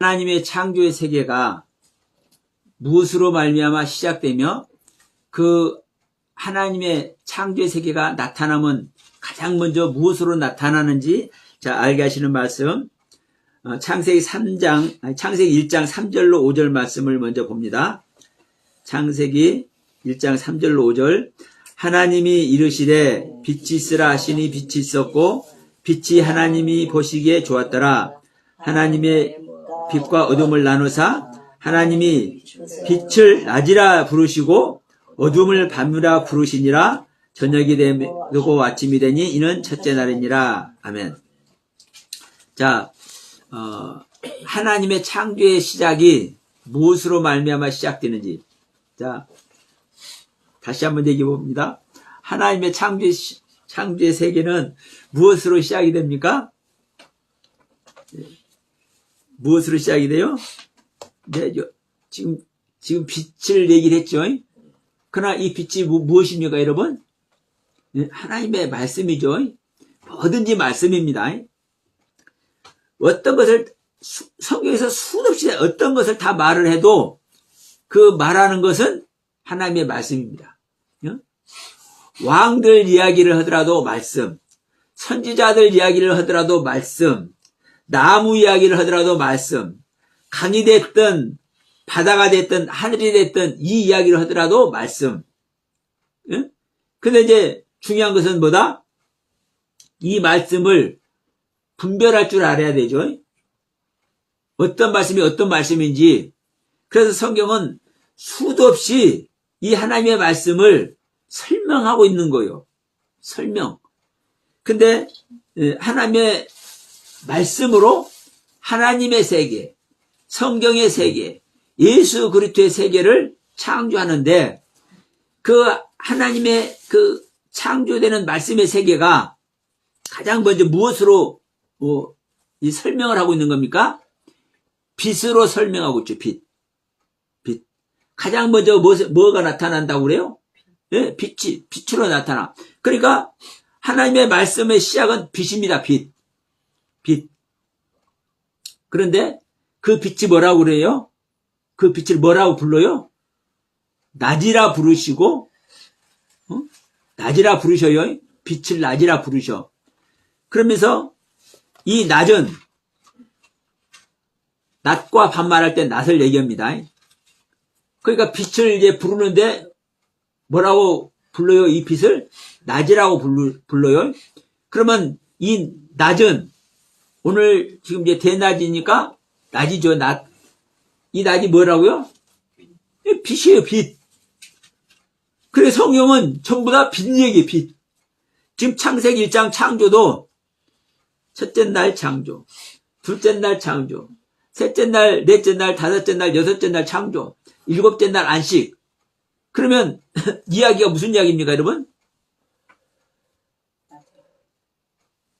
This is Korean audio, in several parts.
하나님의 창조의 세계가 무엇으로 말미암아 시작되며 그 하나님의 창조의 세계가 나타나면 가장 먼저 무엇으로 나타나는지 알게 하시는 말씀, 창세기 1장 3절로 5절 말씀을 먼저 봅니다. 창세기 1장 3절로 5절. 하나님이 이르시되 빛이 있으라 하시니 빛이 있었고 빛이 하나님이 보시기에 좋았더라. 하나님의 빛과 어둠을 나누사 하나님이 빛을 낮이라 부르시고 어둠을 밤이라 부르시니라. 저녁이 되고 아침이 되니 이는 첫째 날이니라. 아멘. 하나님의 창조의 시작이 무엇으로 말미암아 시작되는지. 다시 한번 얘기해 봅니다. 하나님의 창조의 세계는 무엇으로 시작이 됩니까? 무엇으로 시작이 돼요? 네, 지금 빛을 얘기를 했죠. 그러나 이 빛이 무엇입니까, 여러분? 하나님의 말씀이죠. 뭐든지 말씀입니다. 어떤 것을 성경에서 수없이 어떤 것을 다 말을 해도 그 말하는 것은 하나님의 말씀입니다. 왕들 이야기를 하더라도 말씀, 선지자들 이야기를 하더라도 말씀, 나무 이야기를 하더라도 말씀, 강이 됐든 바다가 됐든 하늘이 됐든 이 이야기를 하더라도 말씀. 근데 이제 중요한 것은 뭐다? 이 말씀을 분별할 줄 알아야 되죠. 어떤 말씀이 어떤 말씀인지. 그래서 성경은 수도 없이 이 하나님의 말씀을 설명하고 있는 거예요. 설명. 근데 하나님의 말씀으로 하나님의 세계, 성경의 세계, 예수 그리스도의 세계를 창조하는데 그 하나님의 그 창조되는 말씀의 세계가 가장 먼저 무엇으로 이 설명을 하고 있는 겁니까? 빛으로 설명하고 있죠. 빛. 가장 먼저 뭐가 나타난다고 그래요? 네, 빛으로 나타나. 그러니까 하나님의 말씀의 시작은 빛입니다. 빛. 그런데 그 빛이 뭐라고 그래요? 그 빛을 뭐라고 불러요? 낮이라 부르시고, 낮이라 부르셔요. 빛을 낮이라 부르셔. 그러면서 이 낮은 낮과 밤 말할 때 낮을 얘기합니다. 그러니까 빛을 이제 부르는데 뭐라고 불러요? 이 빛을 낮이라고 불러요. 그러면 이 낮은 오늘 지금 이제 대낮이니까 낮이죠. 낮. 이 낮이 뭐라고요? 빛이에요. 빛. 그래서 성경은 전부 다 빛 얘기예요. 빛. 지금 창세기 1장 창조도 첫째 날 창조, 둘째 날 창조, 셋째 날, 넷째 날, 다섯째 날, 여섯째 날 창조, 일곱째 날 안식. 그러면 이야기가 무슨 이야기입니까, 여러분?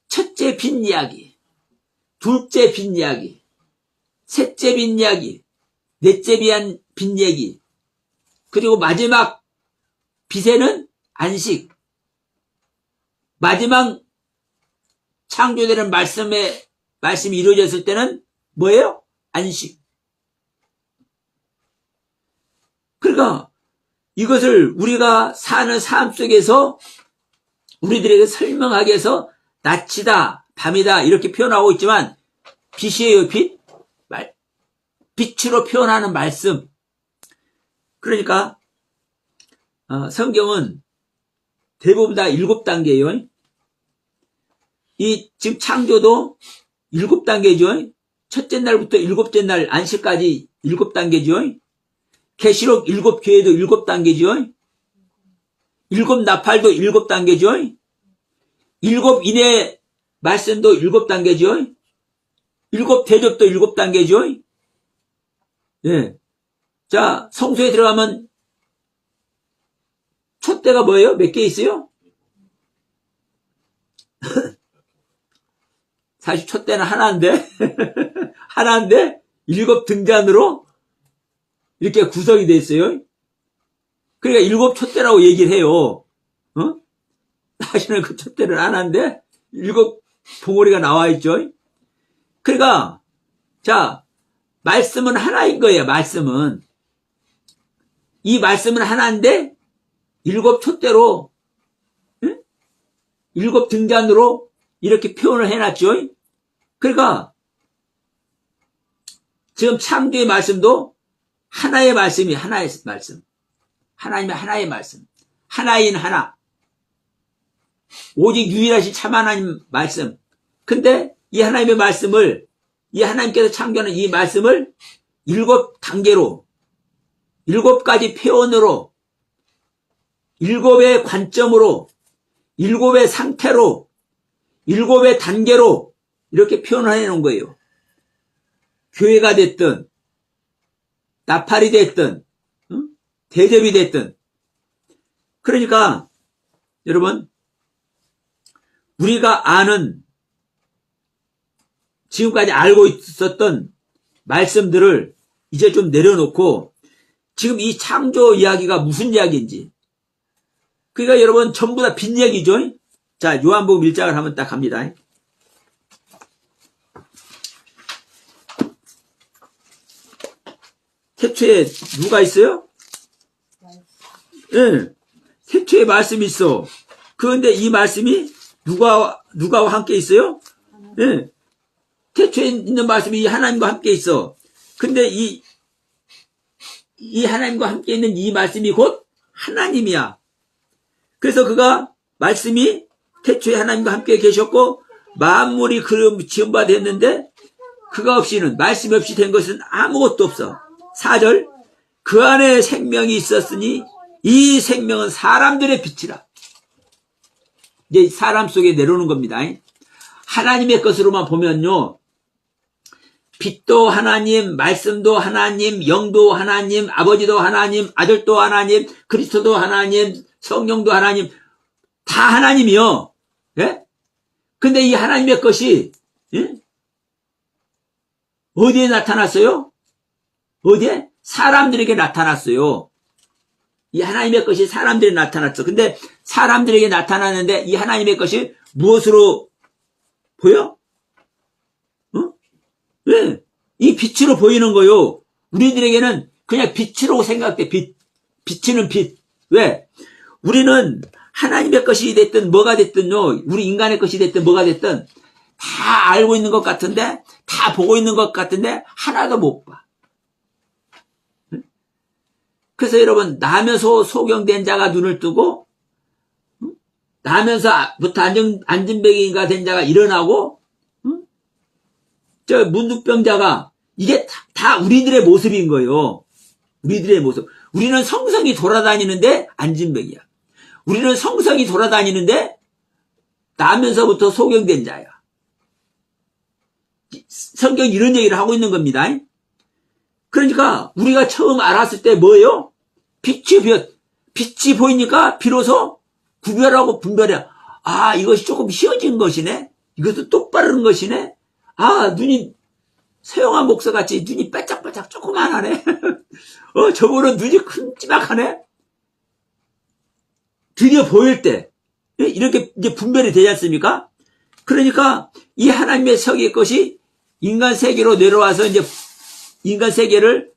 첫째 빛 이야기, 둘째 빛 이야기, 셋째 빛 이야기, 넷째 빛 얘기, 그리고 마지막 빛에는 안식. 마지막 창조되는 말씀이 이루어졌을 때는 뭐예요? 안식. 그러니까 이것을 우리가 사는 삶 속에서 우리들에게 설명하기 위해서 낮이다, 밤이다 이렇게 표현하고 있지만 빛이에요. 빛으로 표현하는 말씀. 그러니까 성경은 대부분 다 7단계예요. 이 지금 창조도 7단계죠. 첫째 날부터 7째 날 안식까지 7단계죠. 계시록 7교회도 7단계죠. 7나팔도 7단계죠. 7인의 말씀도 7단계죠. 7대접도 7단계죠. 예. 자, 성소에 들어가면 촛대가 뭐예요? 몇 개 있어요? 사실 촛대는 하나인데 7등잔으로 이렇게 구성이 되어 있어요. 그러니까 7촛대라고 얘기를 해요. 사실은 그 촛대는 하나인데 7 봉오리가 나와 있죠. 그러니까 말씀은 하나인 거예요. 말씀은. 이 말씀은 하나인데 일곱 촛대로, 응? 일곱 등잔으로 이렇게 표현을 해놨죠. 그러니까 지금 창조의 말씀도 하나의 말씀이 하나의 말씀. 하나님의 하나의 말씀. 하나인 하나. 오직 유일하신 참 하나님 말씀. 근데 이 하나님의 말씀을, 이 하나님께서 창조하는 이 말씀을 일곱 단계로, 일곱 가지 표현으로, 일곱의 관점으로, 일곱의 상태로, 일곱의 단계로 이렇게 표현을 해놓은 거예요. 교회가 됐든, 나팔이 됐든, 대접이 됐든. 그러니까 여러분, 우리가 아는, 지금까지 알고 있었던 말씀들을 이제 좀 내려놓고 지금 이 창조 이야기가 무슨 이야기인지, 그러니까 여러분 전부 다 빈얘기죠. 자, 요한복음 1장을 한번 딱 갑니다. 태초에 누가 있어요? 예, 태초에 말씀이 있어. 그런데 이 말씀이 누가와 함께 있어요? 예, 태초에 있는 말씀이 하나님과 함께 있어. 근데 이 하나님과 함께 있는 이 말씀이 곧 하나님이야. 그래서 그가 말씀이 태초에 하나님과 함께 계셨고 만물이 그를 지은 바 됐는데 그가 없이는, 말씀이 없이 된 것은 아무것도 없어. 4절, 그 안에 생명이 있었으니 이 생명은 사람들의 빛이라. 이제 사람 속에 내려오는 겁니다. 하나님의 것으로만 보면요, 빛도 하나님, 말씀도 하나님, 영도 하나님, 아버지도 하나님, 아들도 하나님, 그리스도도 하나님, 성령도 하나님, 다 하나님이요. 예? 근데 이 하나님의 것이, 예? 어디에 나타났어요? 어디에? 사람들에게 나타났어요. 이 하나님의 것이 사람들에게 나타났어. 근데 사람들에게 나타나는데 이 하나님의 것이 무엇으로 보여? 왜? 이 빛으로 보이는 거요. 우리들에게는 그냥 빛으로 생각돼. 빛. 비치는 빛. 왜? 우리는 하나님의 것이 됐든 뭐가 됐든요, 우리 인간의 것이 됐든 뭐가 됐든 다 알고 있는 것 같은데, 다 보고 있는 것 같은데 하나도 못 봐. 그래서 여러분, 나면서 소경된 자가 눈을 뜨고, 나면서부터 안진뱅이가 된 자가 일어나고, 저 문득병자가, 이게 다 우리들의 모습인 거예요. 우리들의 모습. 우리는 성성이 돌아다니는데 안진뱅이야. 우리는 성성이 돌아다니는데 나면서부터 소경된 자야. 성경이 이런 얘기를 하고 있는 겁니다. 그러니까 우리가 처음 알았을 때 뭐예요? 빛이 보이니까 비로소 구별하고 분별해. 아, 이것이 조금 휘어진 것이네. 이것도 똑바른 것이네. 아, 눈이 서영한 목사같이 눈이 빼짝빼짝 조그만하네. 저거는 눈이 큼지막하네. 드디어 보일 때 이렇게 이제 분별이 되지 않습니까? 그러니까 이 하나님의 세계의 것이 인간 세계로 내려와서 이제 인간 세계를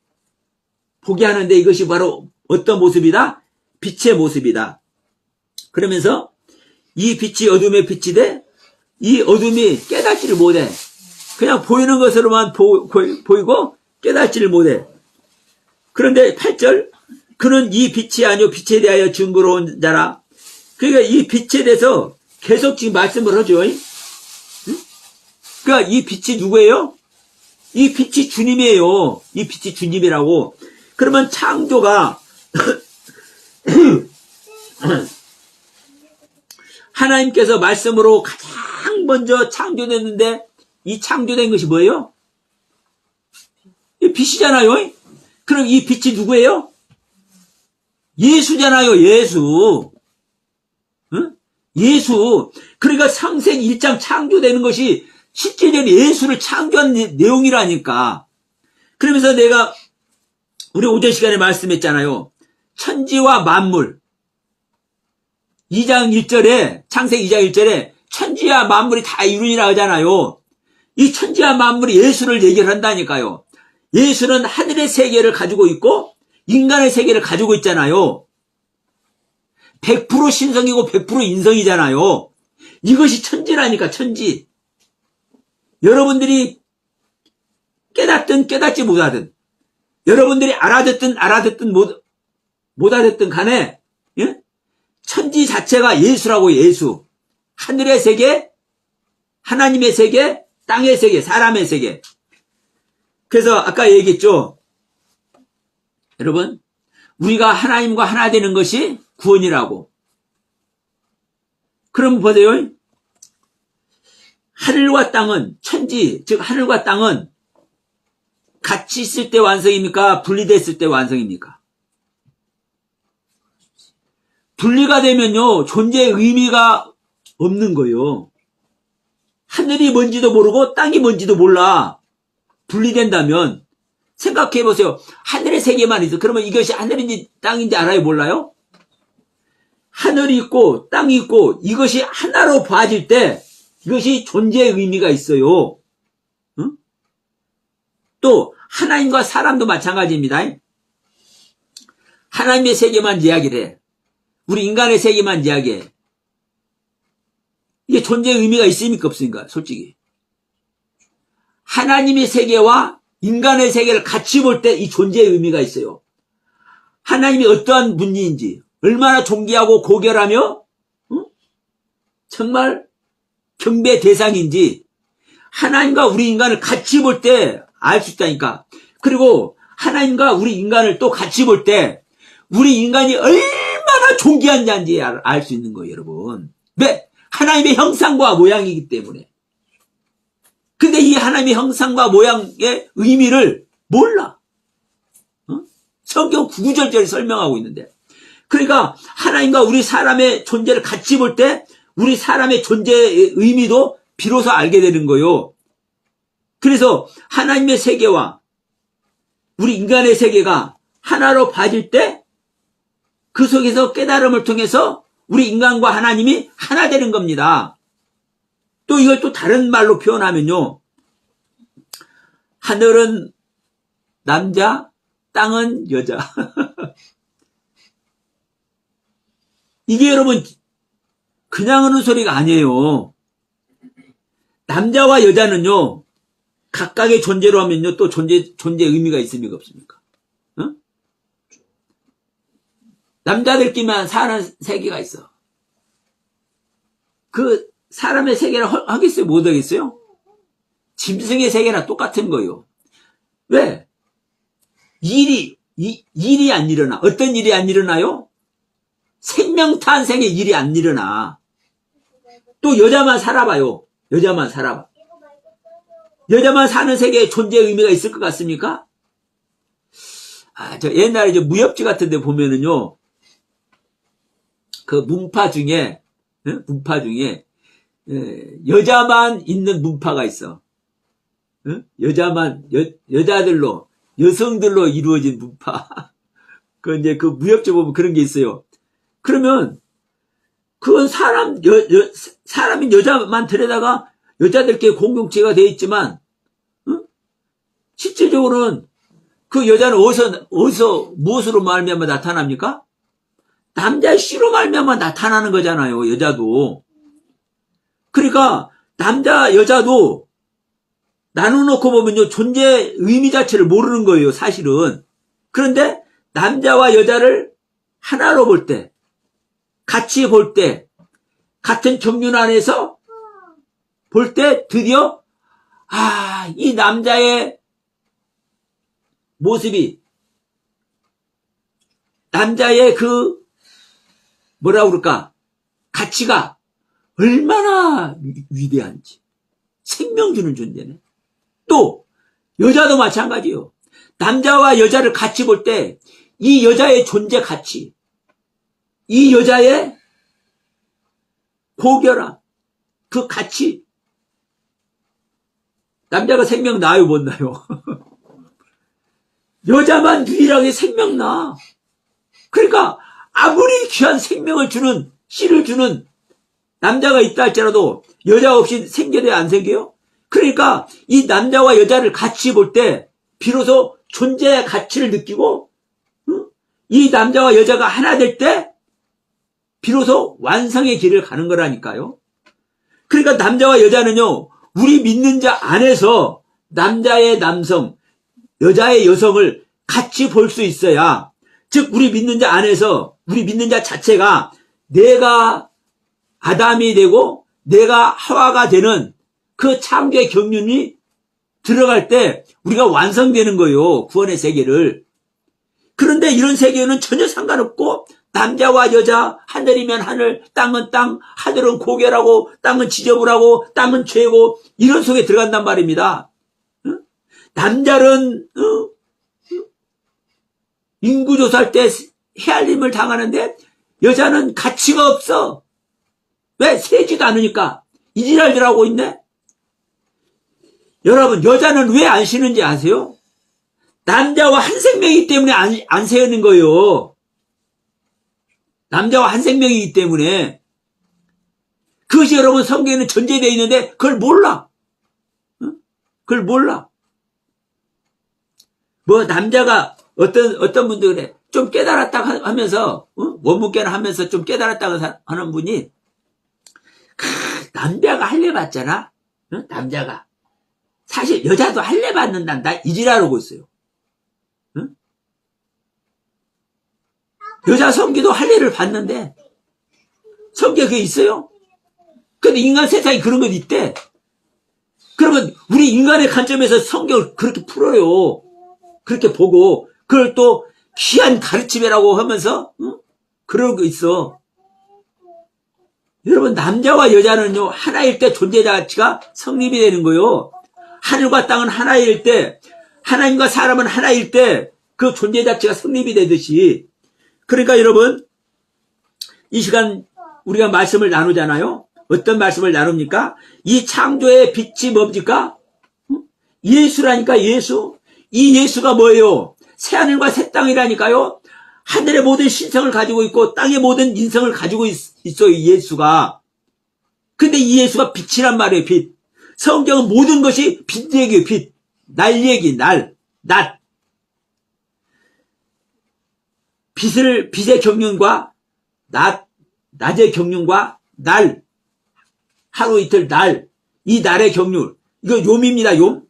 보게 하는데 이것이 바로 어떤 모습이다? 빛의 모습이다. 그러면서 이 빛이 어둠의 빛이 돼, 이 어둠이 깨닫지를 못해. 그냥 보이는 것으로만 보이고 깨닫지를 못해. 그런데 8절, 그는 이 빛이 아니요 빛에 대하여 증거로 온 자라. 그러니까 이 빛에 대해서 계속 지금 말씀을 하죠. 그러니까 이 빛이 누구예요? 이 빛이 주님이에요. 이 빛이 주님이라고. 그러면 창조가 하나님께서 말씀으로 가장 먼저 창조됐는데 이 창조된 것이 뭐예요? 이 빛이잖아요. 그럼 이 빛이 누구예요? 예수잖아요. 예수. 응? 예수. 그러니까 창세기 1장 창조되는 것이 실제적으로 예수를 창조한 내용이라니까. 그러면서 내가 우리 오전 시간에 말씀했잖아요. 천지와 만물. 2장 1절에, 창세기 2장 1절에 천지와 만물이 다 이루니라 하잖아요. 이 천지와 만물이 예수를 얘기를 한다니까요. 예수는 하늘의 세계를 가지고 있고 인간의 세계를 가지고 있잖아요. 100% 신성이고 100% 인성이잖아요. 이것이 천지라니까, 천지. 여러분들이 깨닫든 깨닫지 못하든, 여러분들이 알아듣든 못 알아듣든 간에, 예? 천지 자체가 예수라고, 예수. 하늘의 세계, 하나님의 세계, 땅의 세계, 사람의 세계. 그래서 아까 얘기했죠. 여러분, 우리가 하나님과 하나 되는 것이 구원이라고. 그럼 보세요. 하늘과 땅은, 천지, 즉 하늘과 땅은 같이 있을 때 완성입니까? 분리됐을 때 완성입니까? 분리가 되면요, 존재의 의미가 없는 거예요. 하늘이 뭔지도 모르고 땅이 뭔지도 몰라. 분리된다면 생각해 보세요. 하늘의 세계만 있어. 그러면 이것이 하늘인지 땅인지 알아요? 몰라요? 하늘이 있고 땅이 있고 이것이 하나로 봐질 때 이것이 존재의 의미가 있어요. 응? 또 하나님과 사람도 마찬가지입니다. 하나님의 세계만 이야기를 해. 우리 인간의 세계만 이야기해. 이게 존재의 의미가 있습니까? 없습니까? 솔직히. 하나님의 세계와 인간의 세계를 같이 볼 때 이 존재의 의미가 있어요. 하나님이 어떠한 분인지, 얼마나 존귀하고 고결하며 정말 경배 대상인지 하나님과 우리 인간을 같이 볼 때 알 수 있다니까. 그리고 하나님과 우리 인간을 또 같이 볼 때 우리 인간이 얼마나 존귀한지 알 수 있는 거예요, 여러분. 왜? 하나님의 형상과 모양이기 때문에. 근데 이 하나님의 형상과 모양의 의미를 몰라. 성경 구구절절히 설명하고 있는데. 그러니까 하나님과 우리 사람의 존재를 같이 볼 때 우리 사람의 존재의 의미도 비로소 알게 되는 거예요. 그래서 하나님의 세계와 우리 인간의 세계가 하나로 봐질 때 그 속에서 깨달음을 통해서 우리 인간과 하나님이 하나 되는 겁니다. 또 이걸 또 다른 말로 표현하면요. 하늘은 남자, 땅은 여자. 이게 여러분 그냥 하는 소리가 아니에요. 남자와 여자는요. 각각의 존재로 하면요. 또 존재의 의미가 있습니까? 없습니까? 응? 남자들끼리만 사는 세계가 있어. 그 사람의 세계를 하겠어요? 못 하겠어요? 짐승의 세계나 똑같은 거예요. 왜? 일이 안 일어나. 어떤 일이 안 일어나요? 생명 탄생의 일이 안 일어나. 또 여자만 살아봐요. 여자만 살아봐. 여자만 사는 세계에 존재의 의미가 있을 것 같습니까? 저 옛날에 무협지 같은 데 보면은요, 그 문파 중에, 여자만 있는 문파가 있어. 여자들로, 여성들로 이루어진 문파. 그 무협지 보면 그런 게 있어요. 그러면, 그건 사람인 여자만 데려다가 여자들끼리 공동체가 되어 있지만, 실질적으로는 그 여자는 무엇으로 말미암아 나타납니까? 남자의 씨로 말미암아 나타나는 거잖아요, 여자도. 그러니까, 남자, 여자도 나눠놓고 보면요, 존재의 의미 자체를 모르는 거예요, 사실은. 그런데, 남자와 여자를 하나로 볼 때, 같이 볼 때, 같은 경륜 안에서 볼 때 드디어 이 남자의 모습이 남자의 뭐라 그럴까 가치가 얼마나 위대한지 생명 주는 존재네. 또 여자도 마찬가지예요. 남자와 여자를 같이 볼 때 이 여자의 존재 가치, 이 여자의 고결함, 그 가치. 남자가 생명 나요, 못 나요? 여자만 유일하게 생명 나. 그러니까 아무리 귀한 생명을 주는, 씨를 주는 남자가 있다 할지라도 여자 없이 생겨야 안 생겨요? 그러니까 이 남자와 여자를 같이 볼 때 비로소 존재의 가치를 느끼고 이 남자와 여자가 하나 될 때 비로소 완성의 길을 가는 거라니까요. 그러니까 남자와 여자는요, 우리 믿는 자 안에서 남자의 남성, 여자의 여성을 같이 볼 수 있어야, 즉 우리 믿는 자 안에서 우리 믿는 자 자체가 내가 아담이 되고 내가 하와가 되는 그 창조의 경륜이 들어갈 때 우리가 완성되는 거예요. 구원의 세계를. 그런데 이런 세계는 전혀 상관없고 남자와 여자, 하늘이면 하늘, 땅은 땅, 하늘은 고개라고, 땅은 지저분하고, 땅은 죄고, 이런 속에 들어간단 말입니다. 남자는 인구조사할 때 헤아림을 당하는데 여자는 가치가 없어. 왜? 세지도 않으니까. 이지랄들 하고 있네. 여러분, 여자는 왜 안 쉬는지 아세요? 남자와 한 생명이기 때문에 안 세우는 거예요. 남자와 한 생명이기 때문에. 그것이 여러분 성경에는 전제되어 있는데 그걸 몰라. 그걸 몰라. 뭐 남자가 어떤 분들 그래. 좀 깨달았다고 하면서 원문계나 하면서 좀 깨달았다고 하는 분이 남자가 할례 받잖아. 남자가. 사실 여자도 할례 받는단다. 이지라고 있어요. 여자 성기도 할례를 받는데 성기가 그게 있어요? 근데 인간 세상에 그런 건 있대. 그러면 우리 인간의 관점에서 성경을 그렇게 풀어요. 그렇게 보고 그걸 또 귀한 가르침이라고 하면서 그런 거 있어. 여러분 남자와 여자는요 하나일 때 존재 가치가 성립이 되는 거예요. 하늘과 땅은 하나일 때, 하나님과 사람은 하나일 때 그 존재 자체가 성립이 되듯이. 그러니까 여러분 이 시간 우리가 말씀을 나누잖아요. 어떤 말씀을 나눕니까? 이 창조의 빛이 뭡니까? 예수라니까. 예수. 이 예수가 뭐예요? 새하늘과 새 땅이라니까요. 하늘의 모든 신성을 가지고 있고 땅의 모든 인성을 가지고 있어요. 이 예수가. 근데 이 예수가 빛이란 말이에요. 빛. 성경은 모든 것이 빛 얘기예요. 빛. 날 얘기. 날. 낮. 빛의 경륜과 낮의 경륜과 날. 하루 이틀 날. 이 날의 경륜. 이거 욤입니다. 욤.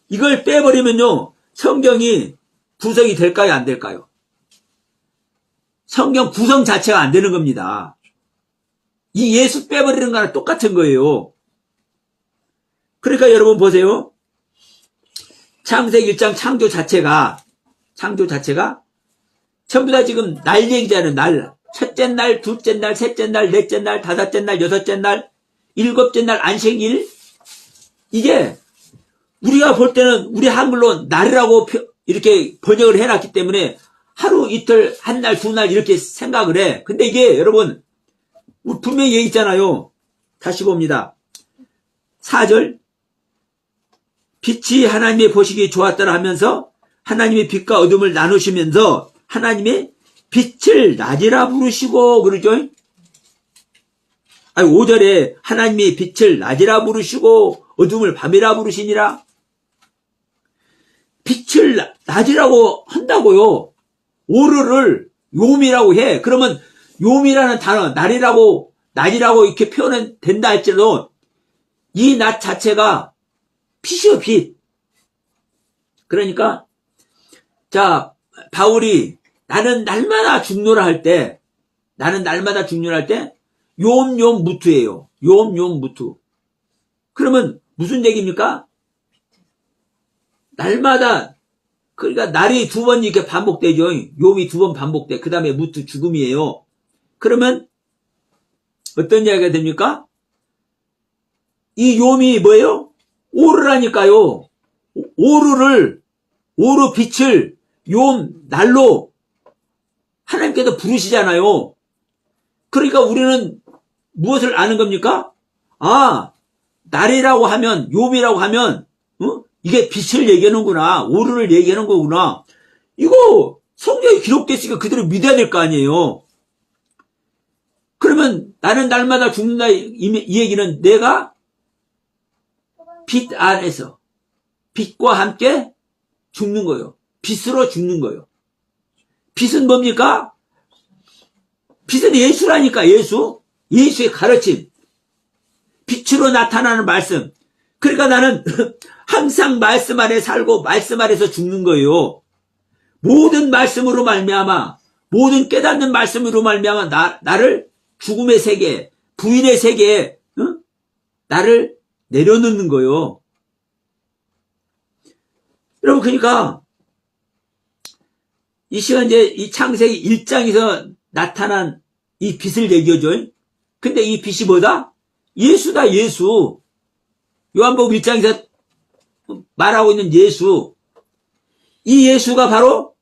이걸 빼버리면요. 성경이 구성이 될까요? 안 될까요? 성경 구성 자체가 안 되는 겁니다. 이 예수 빼버리는 거랑 똑같은 거예요. 그러니까 여러분 보세요. 창세기 1장 창조 자체가 전부 다 지금 날 얘기잖아요. 날. 첫째 날, 둘째 날, 셋째 날, 넷째 날, 다섯째 날, 여섯째 날, 일곱째 날 안식일. 이게 우리가 볼 때는 우리 한글로 날이라고 이렇게 번역을 해놨기 때문에 하루, 이틀, 한 날, 두 날 이렇게 생각을 해. 근데 이게 여러분 분명히 얘기 있잖아요. 다시 봅니다. 4절. 빛이 하나님의 보시기에 좋았더라 하면서 하나님의 빛과 어둠을 나누시면서 하나님의 빛을 낮이라 부르시고 그러죠. 5절에 하나님의 빛을 낮이라 부르시고 어둠을 밤이라 부르시니라. 빛을 낮이라고 한다고요. 오르를 욤이라고 해. 그러면 욤이라는 단어, 낮이라고 이렇게 표현은 된다 할지라도 이 낮 자체가 빛이요, 빛. 그러니까 자, 바울이 나는 날마다 죽노라 할 때 욤 무투예요. 욤 무투. 그러면 무슨 얘기입니까? 날마다, 그러니까 날이 두 번 이렇게 반복되죠. 욤이 두 번 반복돼. 그 다음에 무투 죽음이에요. 그러면 어떤 이야기가 됩니까? 이 욤이 뭐예요? 오르라니까요. 오르 빛을 욤 날로 하나님께서 부르시잖아요. 그러니까 우리는 무엇을 아는 겁니까? 날이라고 하면, 욤이라고 하면 이게 빛을 얘기하는구나. 오르를 얘기하는 거구나. 이거 성경에 기록됐으니까 그대로 믿어야 될 거 아니에요. 그러면 나는 날마다 죽는다 이 얘기는 내가 빛 안에서 빛과 함께 죽는 거예요. 빛으로 죽는 거예요. 빛은 뭡니까? 빛은 예수라니까. 예수의 가르침. 빛으로 나타나는 말씀. 그러니까 나는 항상 말씀 안에 살고 말씀 안에서 죽는 거예요. 모든 말씀으로 말미암아, 모든 깨닫는 말씀으로 말미암아 나를 죽음의 세계, 부인의 세계에 나를 내려놓는 거예요. 여러분, 그러니까 이 시간 이제 이 창세기 1장에서 나타난 이 빛을 얘기해줘요. 근데 이 빛이 뭐다? 예수다, 예수. 요한복음 1장에서 말하고 있는 예수. 이 예수가 바로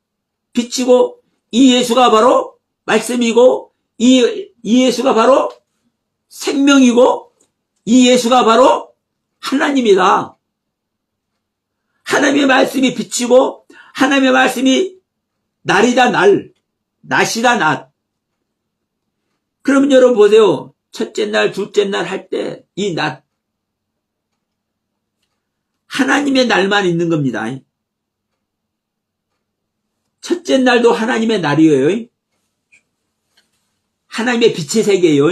빛이고, 이 예수가 바로 말씀이고, 이 예수가 바로 생명이고, 이 예수가 바로 하나님이다. 하나님의 말씀이 빛이고, 하나님의 말씀이 날이다, 낮이다, 낮. 그러면 여러분 보세요. 첫째 날, 둘째 날 할 때 이 낮, 하나님의 날만 있는 겁니다. 첫째 날도 하나님의 날이에요. 하나님의 빛의 세계예요.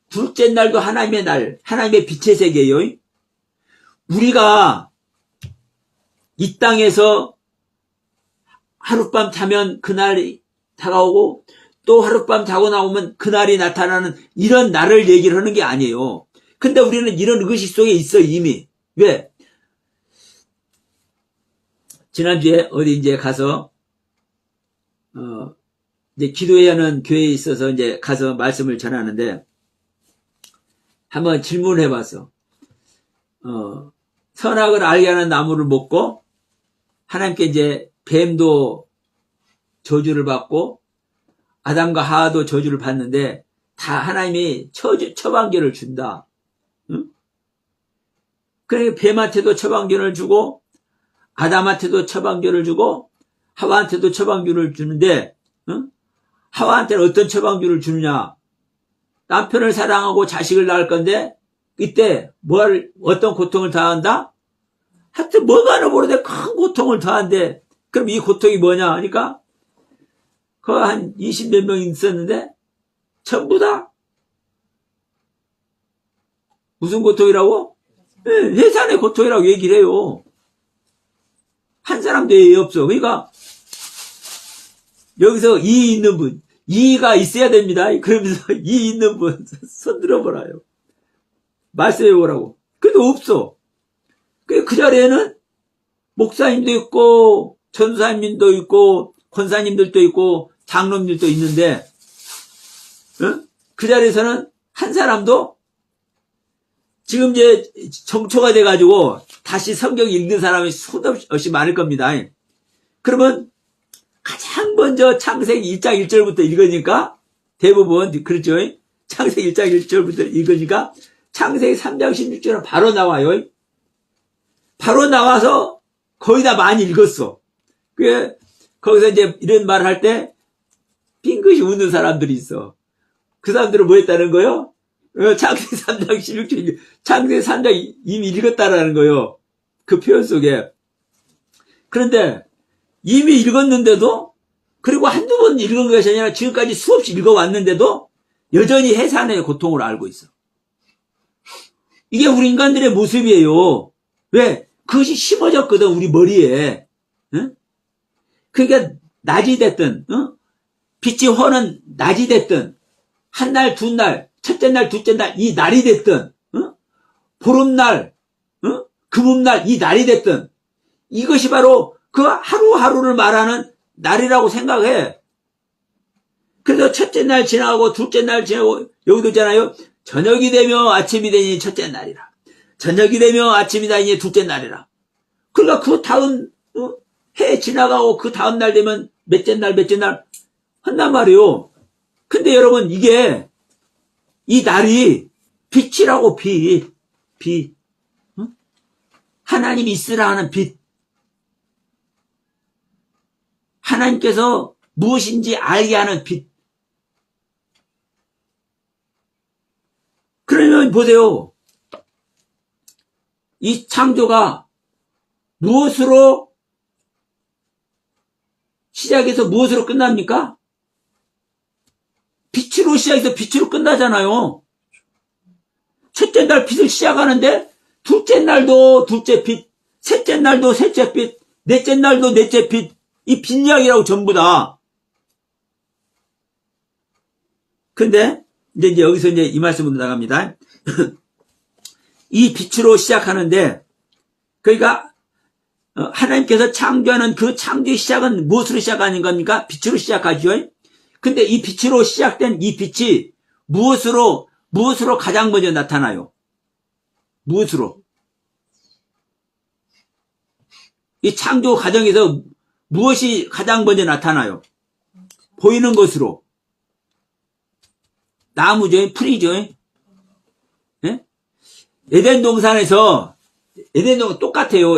둘째 날도 하나님의 날, 하나님의 빛의 세계예요. 우리가 이 땅에서 하룻밤 자면 그날이 다가오고 또 하룻밤 자고 나오면 그날이 나타나는 이런 날을 얘기를 하는 게 아니에요. 근데 우리는 이런 의식 속에 있어, 이미. 왜? 지난주에 어디 이제 가서 이제 기도해야 하는 교회에 있어서 이제 가서 말씀을 전하는데 한번 질문을 해봤어. 선악을 알게 하는 나무를 먹고 하나님께 이제 뱀도 저주를 받고 아담과 하와도 저주를 받는데 다 하나님이 처방전을 준다. 응? 그러니까 뱀한테도 처방전을 주고 아담한테도 처방전을 주고 하와한테도 처방전을 주는데 응? 하와한테는 어떤 처방전을 주느냐? 남편을 사랑하고 자식을 낳을 건데 이때 어떤 고통을 당한다? 하여튼 뭐가 하나 모르는데 큰 고통을 당한대. 그럼 이 고통이 뭐냐 하니까 그 한 20몇 명 있었는데 전부 다 무슨 고통이라고? 네, 해산의 고통이라고 얘기를 해요. 한 사람도 예의 없어. 그러니까 여기서 이의 있는 분, 이의가 있어야 됩니다. 그러면서 이의 있는 분 손 들어보라요. 말씀해보라고. 그래도 없어. 그 자리에는 목사님도 있고 전사님도 있고 권사님들도 있고 장로님들도 있는데 그 자리에서는 한 사람도 지금 이제 정초가 돼가지고 다시 성경 읽는 사람이 수도 없이 많을 겁니다. 그러면 가장 먼저 창세기 1장 1절부터 읽으니까 대부분 그렇죠. 창세기 1장 1절부터 읽으니까 창세기 3장 16절은 바로 나와요. 바로 나와서 거의 다 많이 읽었어. 거기서 이제 이런 말을 할 때 빙긋이 웃는 사람들이 있어. 그 사람들은 뭐 했다는 거요? 창세기 3장 16절, 창세기 3장 이미 읽었다라는 거요. 그 표현 속에. 그런데 이미 읽었는데도, 그리고 한두 번 읽은 것이 아니라 지금까지 수없이 읽어왔는데도 여전히 해산의 고통을 알고 있어. 이게 우리 인간들의 모습이에요. 왜? 그것이 심어졌거든, 우리 머리에. 응? 그러니까 낮이 됐든, 빛이 허는 낮이 됐든, 한 날, 두 날, 첫째 날, 둘째 날, 이 날이 됐든, 보름날, 금음날, 이 날이 됐든, 이것이 바로 그 하루하루를 말하는 날이라고 생각해. 그래서 첫째 날 지나가고, 둘째 날 지나고, 여기도 있잖아요. 저녁이 되며 아침이 되니 첫째 날이라. 저녁이 되며 아침이 되니 둘째 날이라. 그러니까 그 다음, 해 지나가고 그 다음 날 되면 몇째 날 한단 말이에요. 근데 여러분, 이 날이 빛이라고, 빛. 하나님이 있으라 하는 빛. 하나님께서 무엇인지 알게 하는 빛. 그러면 보세요. 이 창조가 무엇으로 시작해서 무엇으로 끝납니까? 빛으로 시작해서 빛으로 끝나잖아요. 첫째 날 빛을 시작하는데 둘째 날도 둘째 빛, 셋째 날도 셋째 빛, 넷째 날도 넷째 빛, 이 빛 이야기라고 전부 다. 근데 이제 여기서 이제 이 말씀으로 나갑니다. 이 빛으로 시작하는데, 그러니까 하나님께서 창조하는 그 창조의 시작은 무엇으로 시작하는 겁니까? 빛으로 시작하죠. 근데 이 빛으로 시작된 이 빛이 무엇으로 가장 먼저 나타나요? 무엇으로? 이 창조 과정에서 무엇이 가장 먼저 나타나요? 보이는 것으로. 나무죠, 풀이죠. 예? 에덴 동산에서 똑같아요.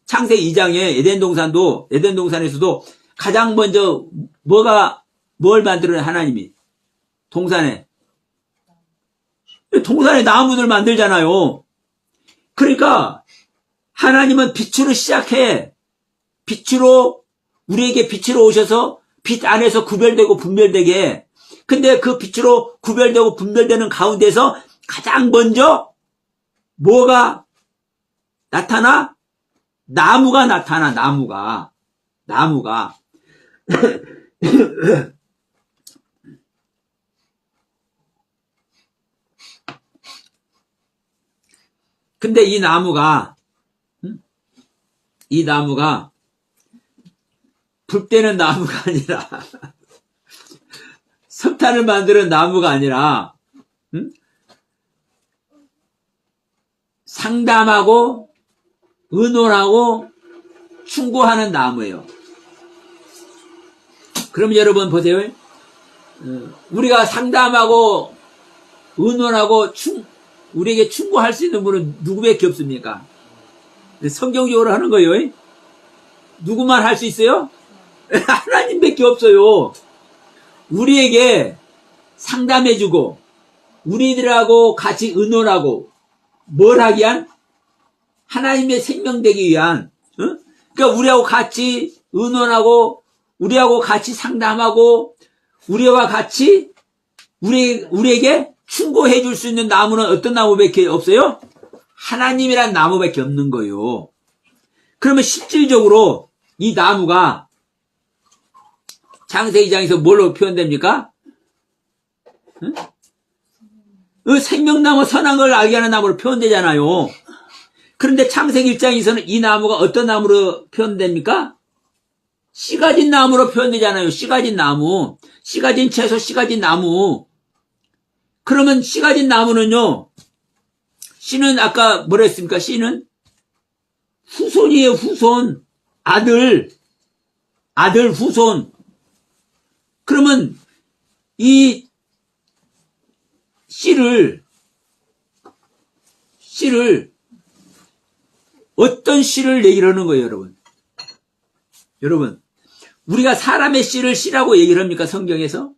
창세기 2장에 에덴 동산에서도 가장 먼저 뭘 만들어요, 하나님이? 동산에 나무들 만들잖아요. 그러니까 하나님은 빛으로 시작해. 우리에게 빛으로 오셔서 빛 안에서 구별되고 분별되게. 근데 그 빛으로 구별되고 분별되는 가운데서 가장 먼저 뭐가 나타나? 나무가 나타나, 나무가. 근데 이 나무가 불 때는 나무가 아니라 석탄을 만드는 나무가 아니라 상담하고 의논하고 충고하는 나무예요. 그럼 여러분 보세요. 우리가 상담하고 의논하고 우리에게 충고할 수 있는 분은 누구밖에 없습니까? 성경적으로 하는 거예요. 누구만 할 수 있어요? 하나님밖에 없어요. 우리에게 상담해주고 우리들하고 같이 의논하고 뭘 하기 위한? 하나님의 생명 되기 위한. 그러니까 우리하고 같이 의논하고 우리하고 같이 상담하고 우리와 같이 우리에게 충고해 줄 수 있는 나무는 어떤 나무밖에 없어요? 하나님이란 나무밖에 없는 거예요. 그러면 실질적으로 이 나무가 창세기 2장에서 뭘로 표현됩니까? 생명나무, 선한 걸 알게 하는 나무로 표현되잖아요. 그런데 창세기 1장에서는 이 나무가 어떤 나무로 표현됩니까? 씨 가진 나무로 표현되잖아요. 씨 가진 나무, 씨 가진 채소, 씨 가진 나무. 그러면 씨 가진 나무는요, 씨는 아까 뭐라 했습니까? 씨는 후손이에요, 후손. 아들, 후손. 그러면 이 씨를 어떤 씨를 얘기를 하는 거예요, 여러분? 여러분, 우리가 사람의 씨를 씨라고 얘기를 합니까, 성경에서?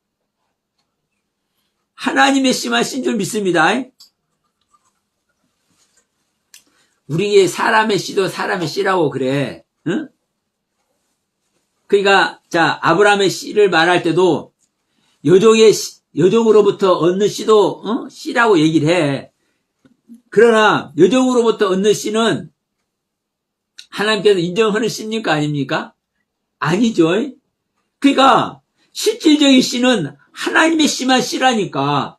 하나님의 씨만 씨인 줄 믿습니다. 우리의 사람의 씨도 사람의 씨라고 그래. 응? 그러니까 자, 아브라함의 씨를 말할 때도 여종으로부터 얻는 씨도 씨라고 얘기를 해. 그러나 여종으로부터 얻는 씨는 하나님께서 인정하는 씨입니까, 아닙니까? 아니죠. 그러니까 실질적인 씨는 하나님의 씨만 씨라니까.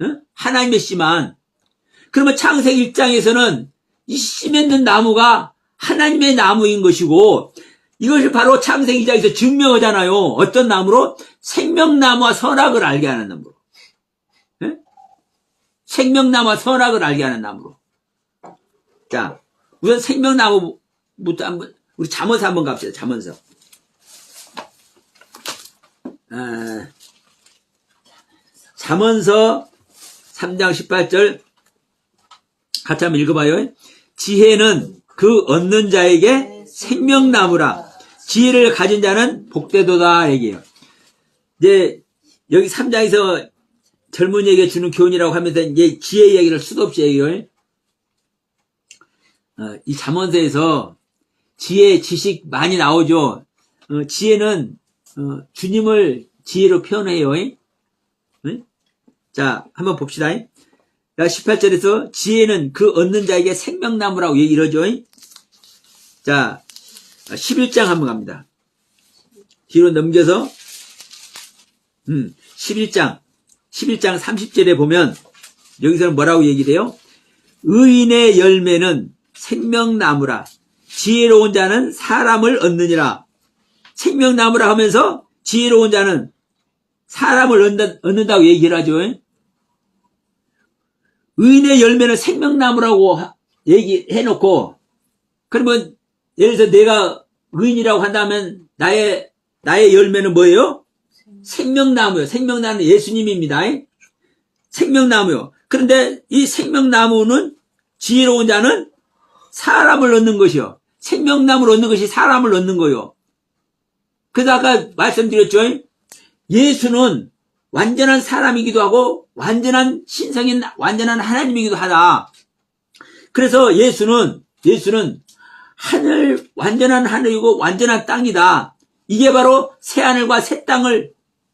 응? 하나님의 씨만. 그러면 창세기 1장에서는 이 씨 맺는 나무가 하나님의 나무인 것이고, 이것을 바로 창세기 2장에서 증명하잖아요. 어떤 나무로? 생명나무와 선악을 알게 하는 나무로. 네? 생명나무와 선악을 알게 하는 나무로. 자, 우선 생명나무부터 한번, 우리 잠언서 한번 갑시다. 잠언서. 잠언서 3장 18절 같이 한번 읽어봐요. 지혜는 그 얻는 자에게 생명나무라. 지혜를 가진 자는 복되도다 얘기해요. 이제 여기 3장에서 젊은이에게 주는 교훈이라고 하면서 이제 지혜 얘기를 수도 없이 얘기해요. 이 잠언서에서 지혜, 지식 많이 나오죠. 지혜는 주님을 지혜로 표현해요. 응? 자, 한번 봅시다. 18절에서 지혜는 그 얻는 자에게 생명나무라고 얘기를 하죠. 자, 11장 한번 갑니다. 뒤로 넘겨서 11장 30절에 보면 여기서는 뭐라고 얘기해요? 의인의 열매는 생명나무라. 지혜로운 자는 사람을 얻느니라. 생명나무라 하면서 지혜로운 자는 사람을 얻는다고 얘기를 하죠. 의인의 열매는 생명나무라고 얘기해놓고, 그러면 예를 들어서 내가 의인이라고 한다면 나의 열매는 뭐예요? 생명나무요. 생명나무는 예수님입니다. 생명나무요. 그런데 이 생명나무는 지혜로운 자는 사람을 얻는 것이요. 생명나무를 얻는 것이 사람을 얻는 거요. 그래서 아까 말씀드렸죠. 예수는 완전한 사람이기도 하고 완전한 신성인 완전한 하나님이기도 하다. 그래서 예수는 완전한 하늘이고 완전한 땅이다. 이게 바로 새하늘과 새 땅을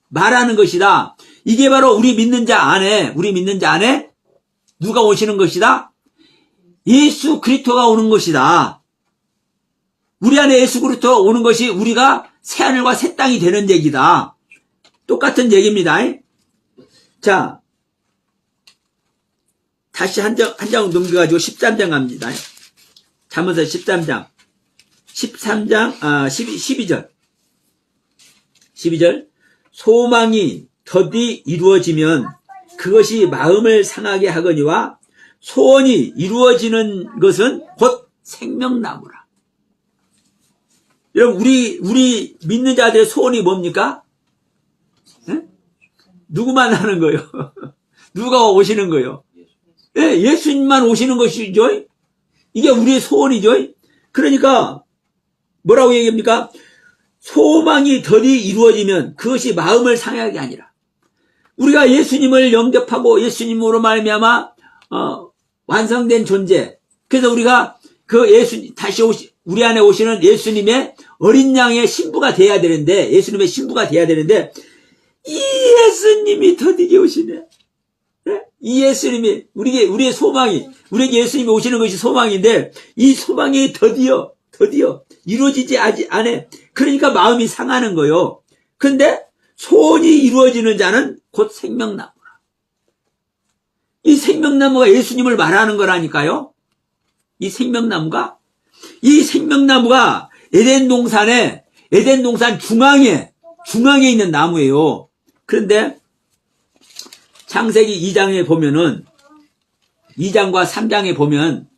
말하는 것이다. 이게 바로 우리 믿는 자 안에 누가 오시는 것이다? 예수 그리스도가 오는 것이다. 우리 안에 예수 그리스도가 오는 것이 우리가 새하늘과 새 땅이 되는 얘기다. 똑같은 얘기입니다. 자, 다시 한 장 넘겨가지고 13장 갑니다. 잠언서 13장 12절 소망이 더디 이루어지면 그것이 마음을 상하게 하거니와 소원이 이루어지는 것은 곧 생명나무라. 여러분 우리 믿는 자들의 소원이 뭡니까? 네? 누구만 하는 거예요? 누가 오시는 거예요? 네, 예수님만 오시는 것이죠. 이게 우리의 소원이죠. 그러니까 뭐라고 얘기합니까? 소망이 더디 이루어지면 그것이 마음을 상하게 아니라 우리가 예수님을 영접하고 예수님으로 말미암아 완성된 존재. 그래서 우리가 그 우리 안에 오시는 예수님의 어린 양의 신부가 돼야 되는데, 예수님의 신부가 돼야 되는데, 이 예수님이 더디게 오시네. 네? 이 예수님이, 우리의 소망이, 우리에게 예수님이 오시는 것이 소망인데, 이 소망이 더디어 이루어지지 않아. 그러니까 마음이 상하는 거요. 근데 소원이 이루어지는 자는 곧 생명나무라. 이 생명나무가 예수님을 말하는 거라니까요. 이 생명나무가 에덴 동산 중앙에 있는 나무예요. 그런데 창세기 2장에 보면은 2장과 3장에 보면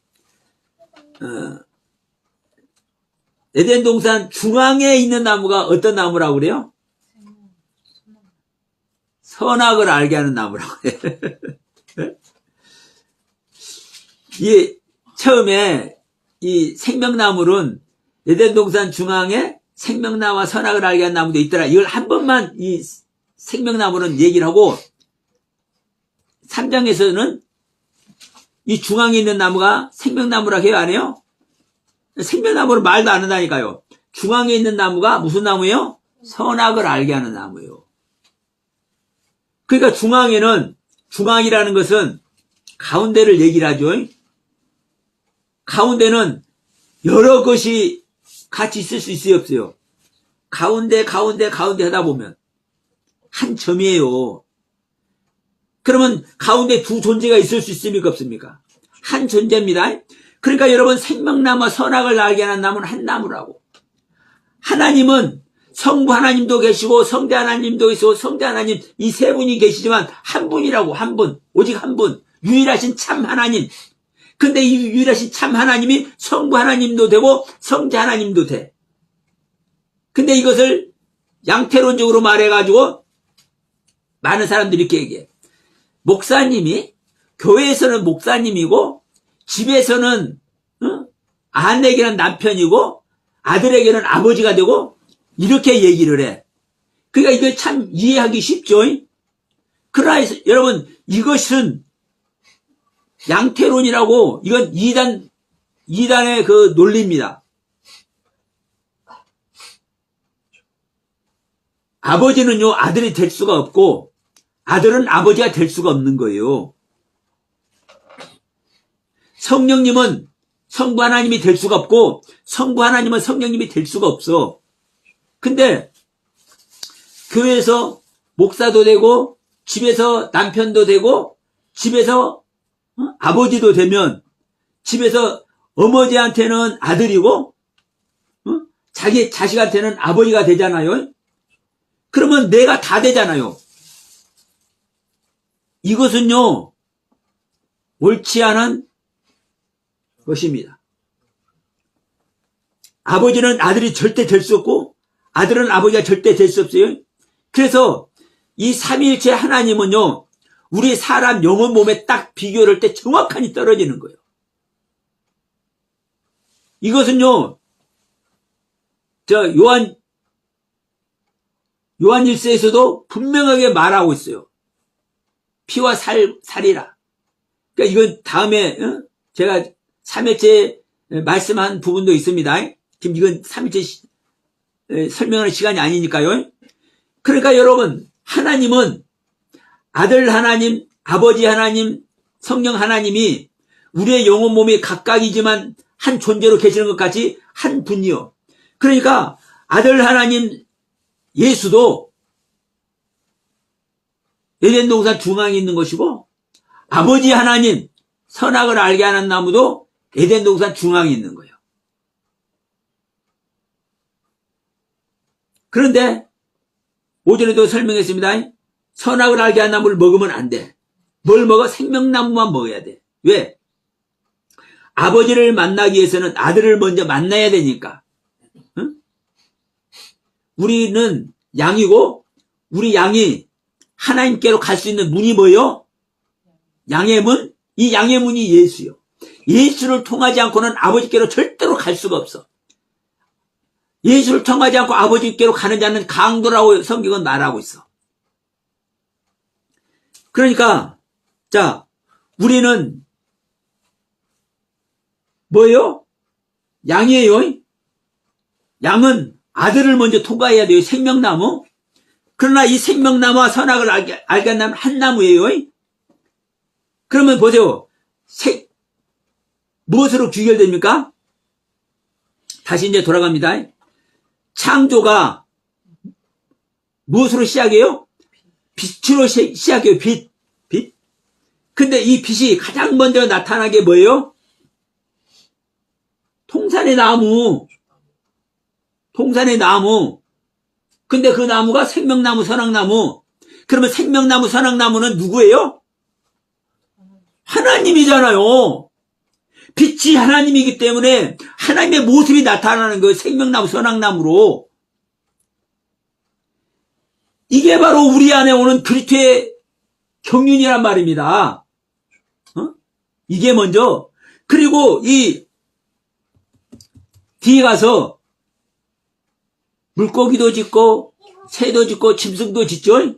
에덴 동산 중앙에 있는 나무가 어떤 나무라고 그래요? 선악을 알게 하는 나무라고 해요. 처음에 이 생명나무는 에덴 동산 중앙에 생명나무와 선악을 알게 하는 나무도 있더라. 이걸 한 번만 이 생명나무는 얘기를 하고 3장에서는 이 중앙에 있는 나무가 생명나무라고 해요, 안 해요? 생명나무는 말도 안 한다니까요. 중앙에 있는 나무가 무슨 나무예요? 선악을 알게 하는 나무예요. 그러니까 중앙이라는 것은 가운데를 얘기를 하죠. 가운데는 여러 것이 같이 있을 수 있어요, 없어요? 가운데 하다 보면 한 점이에요. 그러면 가운데 두 존재가 있을 수 있습니까, 없습니까? 한 존재입니다. 그러니까 여러분 생명나무와 선악을 알게 하는 나무는 한 나무라고. 하나님은 성부 하나님도 계시고 성자 하나님도 계시고 성자 하나님 이 세 분이 계시지만 한 분이라고. 한 분, 오직 한 분, 유일하신 참 하나님. 근데 이 유일하신 참 하나님이 성부 하나님도 되고 성자 하나님도 돼. 근데 이것을 양태론적으로 말해가지고 많은 사람들이 이렇게 얘기해. 목사님이 교회에서는 목사님이고 집에서는 아내에게는 남편이고 아들에게는 아버지가 되고 이렇게 얘기를 해. 그러니까 이걸 참 이해하기 쉽죠. 그러나 여러분 이것은 양태론이라고, 이건 이단의 그 논리입니다. 아버지는요, 아들이 될 수가 없고, 아들은 아버지가 될 수가 없는 거예요. 성령님은 성부 하나님이 될 수가 없고, 성부 하나님은 성령님이 될 수가 없어. 근데, 교회에서 목사도 되고, 집에서 남편도 되고, 집에서 아버지도 되면, 집에서 어머니한테는 아들이고, 자기 자식한테는 아버지가 되잖아요. 그러면 내가 다 되잖아요. 이것은요, 옳지 않은 것입니다. 아버지는 아들이 절대 될 수 없고, 아들은 아버지가 절대 될 수 없어요. 그래서 이 삼위일체 하나님은요, 우리 사람 영혼 몸에 딱 비교를 할 때 정확하니 떨어지는 거예요. 이것은요, 요한 1서에서도 분명하게 말하고 있어요. 피와 살이라. 그러니까 이건 다음에 제가 삼일체 말씀한 부분도 있습니다. 지금 이건 삼일체 설명하는 시간이 아니니까요. 그러니까 여러분, 하나님은 아들 하나님, 아버지 하나님, 성령 하나님이 우리의 영혼 몸이 각각이지만 한 존재로 계시는 것 같이 한 분이요. 그러니까 아들 하나님 예수도 에덴 동산 중앙에 있는 것이고, 아버지 하나님 선악을 알게 하는 나무도 에덴 동산 중앙에 있는 거예요. 그런데 오전에도 설명했습니다. 선악을 알게 하는 나무를 먹으면 안 돼. 뭘 먹어? 생명나무만 먹어야 돼. 왜? 아버지를 만나기 위해서는 아들을 먼저 만나야 되니까. 응? 우리는 양이고, 우리 양이 하나님께로 갈 수 있는 문이 뭐예요? 양의 문? 이 양의 문이 예수요. 예수를 통하지 않고는 아버지께로 절대로 갈 수가 없어. 예수를 통하지 않고 아버지께로 가는 자는 강도라고 성경은 말하고 있어. 그러니까 자, 우리는 뭐예요? 양이에요. 양은 아들을 먼저 통과해야 돼요. 생명나무. 그러나 이 생명나무와 선악을 알게 한다면 한 나무예요. 그러면 보세요. 무엇으로 귀결됩니까? 다시 이제 돌아갑니다. 창조가 무엇으로 시작해요? 빛으로 시작해요. 빛. 근데 이 빛이 가장 먼저 나타난 게 뭐예요? 통산의 나무. 근데 그 나무가 생명나무, 선악나무. 그러면 생명나무, 선악나무는 누구예요? 하나님이잖아요. 빛이 하나님이기 때문에 하나님의 모습이 나타나는 거예요. 생명나무, 선악나무로. 이게 바로 우리 안에 오는 그리스도의 경륜이란 말입니다. 이게 먼저. 그리고 이 뒤에 가서 물고기도 짓고 새도 짓고 짐승도 짓죠.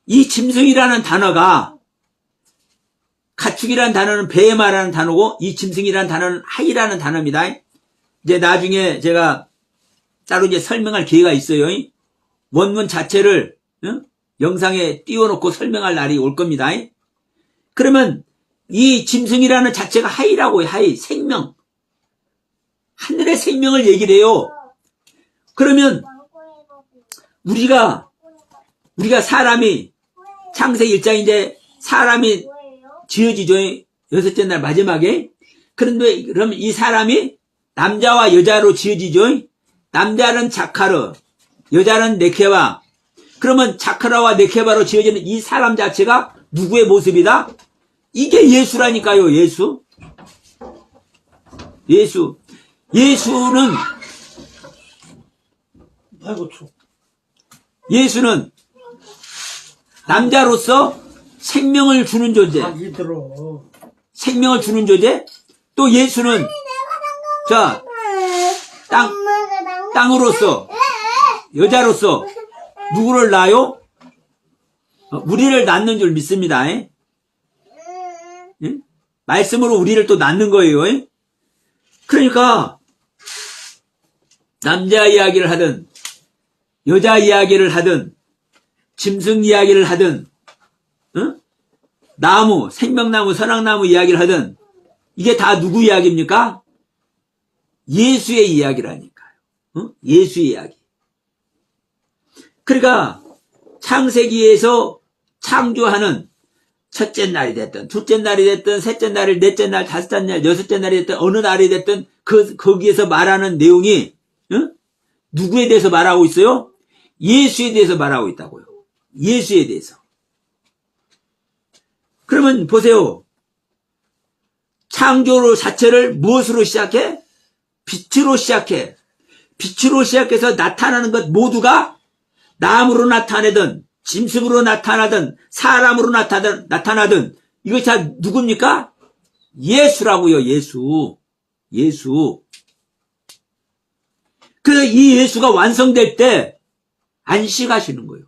이 짐승이라는 단어가, 가축이라는 단어는 배에 말하는 단어고, 이 짐승이라는 단어는 하이라는 단어입니다. 이제 나중에 제가 따로 이제 설명할 기회가 있어요. 원문 자체를 영상에 띄워놓고 설명할 날이 올 겁니다. 그러면 이 짐승이라는 자체가 하이라고 해요. 하이, 생명. 하늘의 생명을 얘기를 해요. 그러면 우리가 사람이 창세기 1장 이제 사람이 지어지죠. 여섯째 날 마지막에. 그런데 그러면 이 사람이 남자와 여자로 지어지죠. 남자는 자카르, 여자는 네케바. 그러면 자카라와 네케바로 지어지는 이 사람 자체가 누구의 모습이다? 이게 예수라니까요. 예수는 남자로서 생명을 주는 존재. 생명을 주는 존재. 또 예수는 땅으로서, 여자로서 누구를 낳아요? 우리를 낳는 줄 믿습니다. 예? 말씀으로 우리를 또 낳는 거예요. 예? 그러니까 남자 이야기를 하든 여자 이야기를 하든 짐승 이야기를 하든 나무, 생명나무, 선악나무 이야기를 하든 이게 다 누구 이야기입니까? 예수의 이야기라니까요. 예수의 이야기. 그러니까 창세기에서 창조하는 첫째 날이 됐든 둘째 날이 됐든 셋째 날, 넷째 날, 다섯째 날, 여섯째 날이 됐든 어느 날이 됐든 거기에서 말하는 내용이 누구에 대해서 말하고 있어요? 예수에 대해서 말하고 있다고요. 예수에 대해서. 그러면 보세요. 창조 자체를 무엇으로 시작해? 빛으로 시작해. 빛으로 시작해서 나타나는 것 모두가 나무로 나타내든 짐승으로 나타나든 사람으로 나타나든 이것이 다 누굽니까? 예수라고요. 예수. 예수. 그래서 이 예수가 완성될 때 안식하시는 거예요.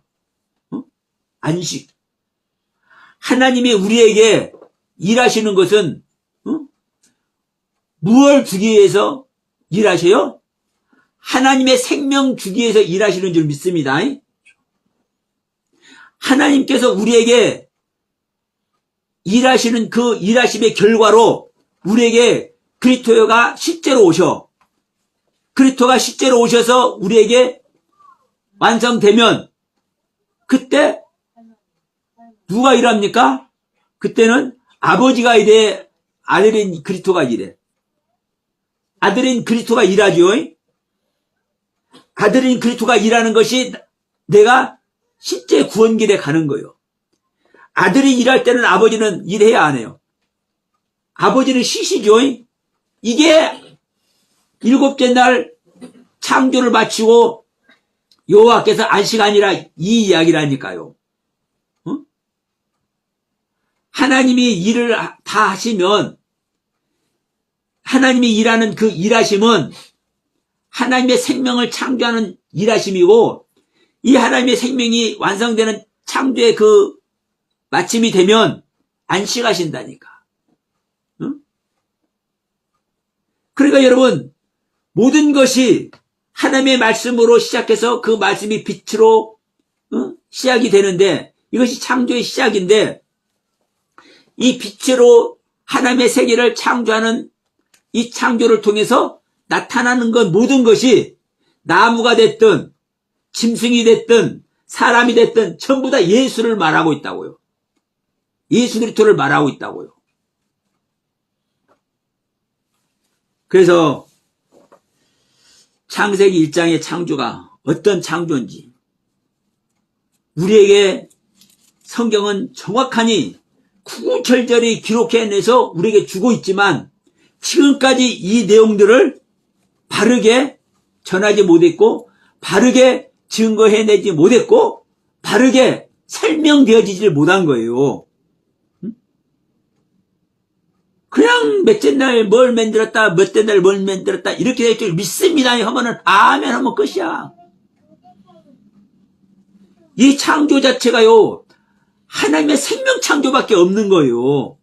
안식. 하나님이 우리에게 일하시는 것은 무엇을 주기 위해서 일하셔요? 하나님의 생명 주기 위해서 일하시는 줄 믿습니다. 하나님께서 우리에게 일하시는 그 일하심의 결과로 우리에게 그리스도가 실제로 오셔. 그리스도가 실제로 오셔서 우리에게 완성되면 그때 누가 일합니까? 그때는 아버지가 일해, 아들인 그리스도가 일해. 아들인 그리스도가 일하죠. 아들인 그리스도가 일하는 것이 내가 실제 구원길에 가는 거예요. 아들이 일할 때는 아버지는 일해야 안 해요. 아버지는 쉬시죠. 이게 일곱째 날 창조를 마치고 여호와께서 안식하니라 이 이야기라니까요. 하나님이 일을 다 하시면 하나님이 일하는 그 일하심은 하나님의 생명을 창조하는 일하심이고 이 하나님의 생명이 완성되는 창조의 그 마침이 되면 안식하신다니까. 그러니까 여러분 모든 것이 하나님의 말씀으로 시작해서 그 말씀이 빛으로 시작이 되는데 이것이 창조의 시작인데 이 빛으로 하나님의 세계를 창조하는 이 창조를 통해서 나타나는 것 모든 것이 나무가 됐든 짐승이 됐든 사람이 됐든 전부 다 예수를 말하고 있다고요. 예수 그리스도를 말하고 있다고요. 그래서 창세기 1장의 창조가 어떤 창조인지 우리에게 성경은 정확하니 구구절절히 기록해내서 우리에게 주고 있지만 지금까지 이 내용들을 바르게 전하지 못했고 바르게 증거해내지 못했고 바르게 설명되어지질 못한 거예요. 그냥 몇째 날 뭘 만들었다 몇째 날 뭘 만들었다 이렇게 될 줄 믿습니다 하면은 아멘 하면 끝이야. 이 창조 자체가요 하나님의 생명 창조밖에 없는 거예요.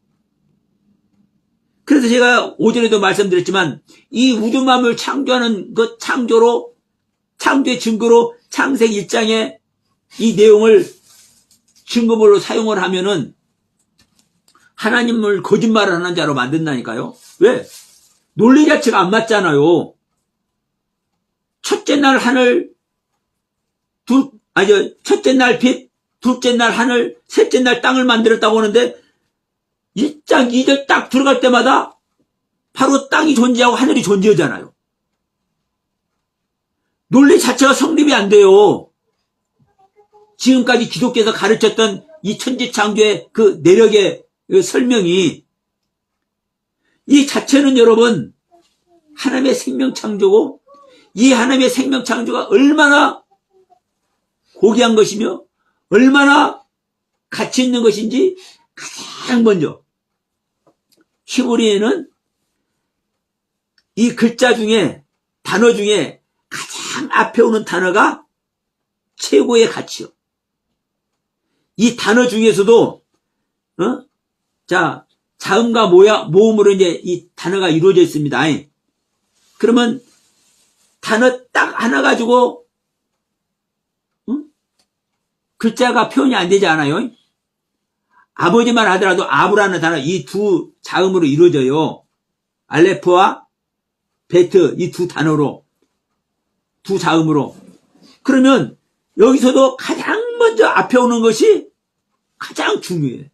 그래서 제가 오전에도 말씀드렸지만 이 우주 만물 창조하는 것 창조의 증거로 창세기 1장에 이 내용을 증거물로 사용을 하면은 하나님을 거짓말을 하는 자로 만든다니까요. 왜? 논리 자체가 안 맞잖아요. 첫째 날 하늘, 첫째 날 빛, 둘째 날 하늘, 셋째 날 땅을 만들었다고 하는데 1장 2절 딱 들어갈 때마다 바로 땅이 존재하고 하늘이 존재하잖아요. 논리 자체가 성립이 안 돼요. 지금까지 기독교에서 가르쳤던 이 천지창조의 그 내력의 그 설명이 이 자체는 여러분 하나님의 생명 창조고 이 하나님의 생명 창조가 얼마나 고귀한 것이며 얼마나 가치 있는 것인지 가장 먼저 히브리에는 이 글자 중에 단어 중에 가장 앞에 오는 단어가 최고의 가치요. 이 단어 중에서도 자 자음과 모음으로 이제 이 단어가 이루어져 있습니다. 그러면 단어 딱 하나 가지고 글자가 표현이 안 되지 않아요? 아버지만 하더라도 아브라는 단어 이 두 자음으로 이루어져요. 알레프와 베트 이 두 단어로 두 자음으로. 그러면 여기서도 가장 먼저 앞에 오는 것이 가장 중요해.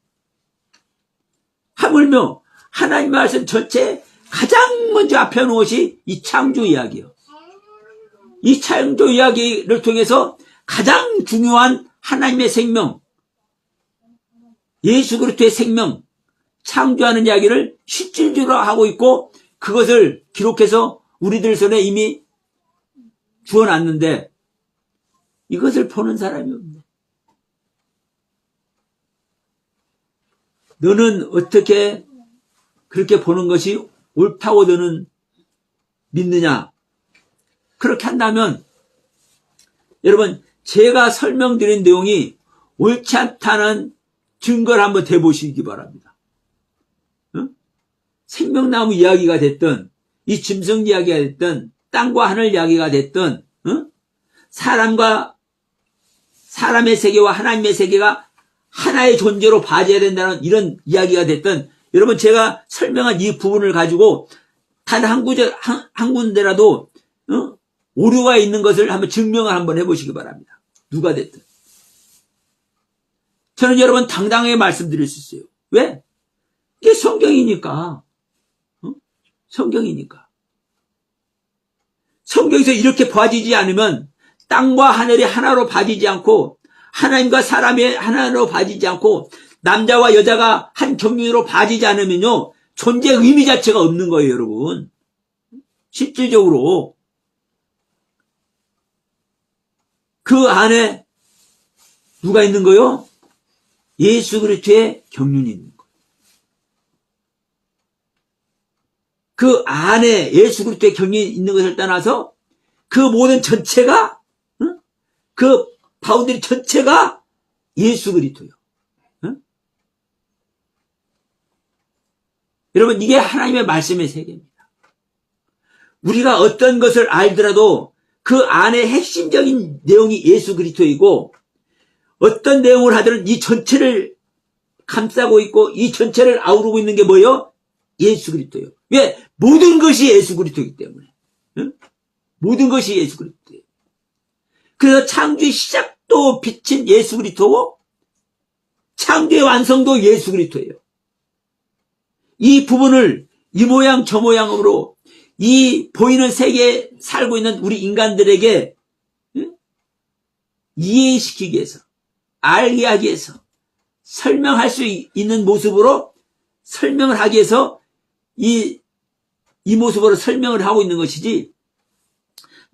하물며 하나님 말씀 전체에 가장 먼저 앞에 오는 것이 이 창조 이야기예요. 이 창조 이야기를 통해서 가장 중요한 하나님의 생명, 예수 그리스도의 생명, 창조하는 이야기를 실질적으로 하고 있고 그것을 기록해서 우리들 손에 이미 주어놨는데 이것을 보는 사람이 없네. 너는 어떻게 그렇게 보는 것이 옳다고 너는 믿느냐? 그렇게 한다면 여러분 제가 설명드린 내용이 옳지 않다는 증거를 한번 대보시기 바랍니다. 생명나무 이야기가 됐든 이 짐승 이야기가 됐든 땅과 하늘 이야기가 됐든 사람과 사람의 세계와 하나님의 세계가 하나의 존재로 봐줘야 된다는 이런 이야기가 됐든 여러분 제가 설명한 이 부분을 가지고 단 한 군데라도 오류가 있는 것을 한번 증명을 한번 해보시기 바랍니다. 누가 됐든. 저는 여러분 당당하게 말씀드릴 수 있어요. 왜? 이게 성경이니까. 성경이니까. 성경에서 이렇게 봐지지 않으면 땅과 하늘이 하나로 봐지지 않고 하나님과 사람이 하나로 봐지지 않고 남자와 여자가 한 경륜으로 봐지지 않으면요. 존재의 의미 자체가 없는 거예요, 여러분. 실질적으로. 그 안에 누가 있는 거요? 예수 그리스도의 경륜이 있는 거예요. 그 안에 예수 그리스도의 경륜이 있는 것을 떠나서 그 모든 전체가 그 바운더리 전체가 예수 그리스도예요. 여러분 이게 하나님의 말씀의 세계입니다. 우리가 어떤 것을 알더라도 그 안에 핵심적인 내용이 예수 그리스도이고 어떤 내용을 하든 이 전체를 감싸고 있고 이 전체를 아우르고 있는 게 뭐예요? 예수 그리스도예요. 왜? 모든 것이 예수 그리스도이기 때문에. 모든 것이 예수 그리스도예요. 그래서 창조의 시작도 빛인 예수 그리스도고 창조의 완성도 예수 그리스도예요. 이 부분을 이 모양 저 모양으로 이 보이는 세계에 살고 있는 우리 인간들에게 이해시키기 위해서 알게 하기 위해서 설명할 수 있는 모습으로 설명을 하기 위해서 이 모습으로 설명을 하고 있는 것이지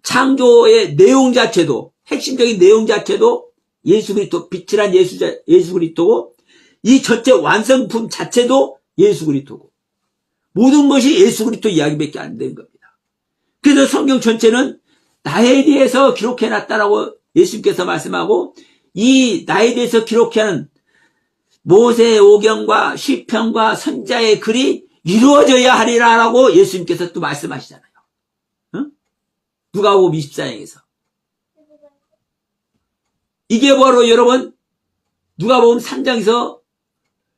창조의 내용 자체도 핵심적인 내용 자체도 예수 그리스도 빛이란 예수 그리스도고 이 전체 완성품 자체도 예수 그리스도고 모든 것이 예수 그리스도 이야기밖에 안 되는 겁니다. 그래서 성경 전체는 나에 대해서 기록해놨다라고 예수님께서 말씀하고 이 나에 대해서 기록하는 모세 오경과 시편과 선자의 글이 이루어져야 하리라라고 예수님께서 또 말씀하시잖아요. 누가복음 24장에서. 이게 바로 여러분 누가복음 3장에서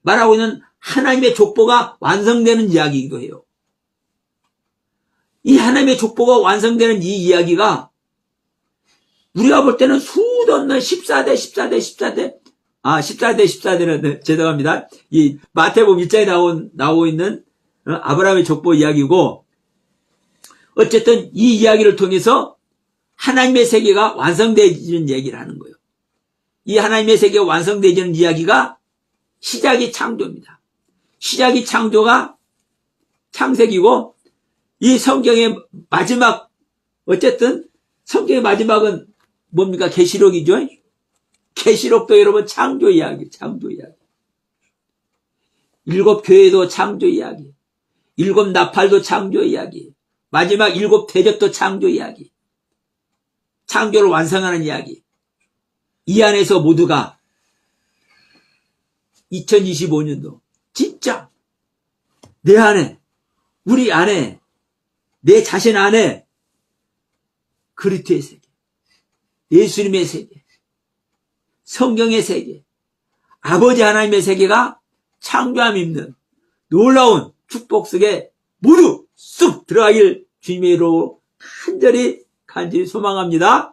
말하고 있는 하나님의 족보가 완성되는 이야기이기도 해요. 이 하나님의 족보가 완성되는 이 이야기가 우리가 볼 때는 수도 없는 14대 죄송합니다. 이 마태복음 1장에 나오고 있는 아브라함의 족보 이야기고 어쨌든 이 이야기를 통해서 하나님의 세계가 완성되어지는 얘기를 하는 거예요. 이 하나님의 세계가 완성되어지는 이야기가 시작이 창조입니다. 시작이 창조가 창세기고 이 성경의 마지막 어쨌든 성경의 마지막은 뭡니까? 계시록이죠. 계시록도 여러분 창조 이야기, 창조 이야기. 7 교회도 창조 이야기. 7 나팔도 창조 이야기. 마지막 7 대적도 창조 이야기. 창조를 완성하는 이야기. 이 안에서 모두가 2025년도 진짜 내 안에, 우리 안에, 내 자신 안에 그리스도의 세계, 예수님의 세계, 성경의 세계, 아버지 하나님의 세계가 창조함 있는 놀라운 축복 속에 모두 쑥 들어가길 주님의 이름으로 간절히 소망합니다.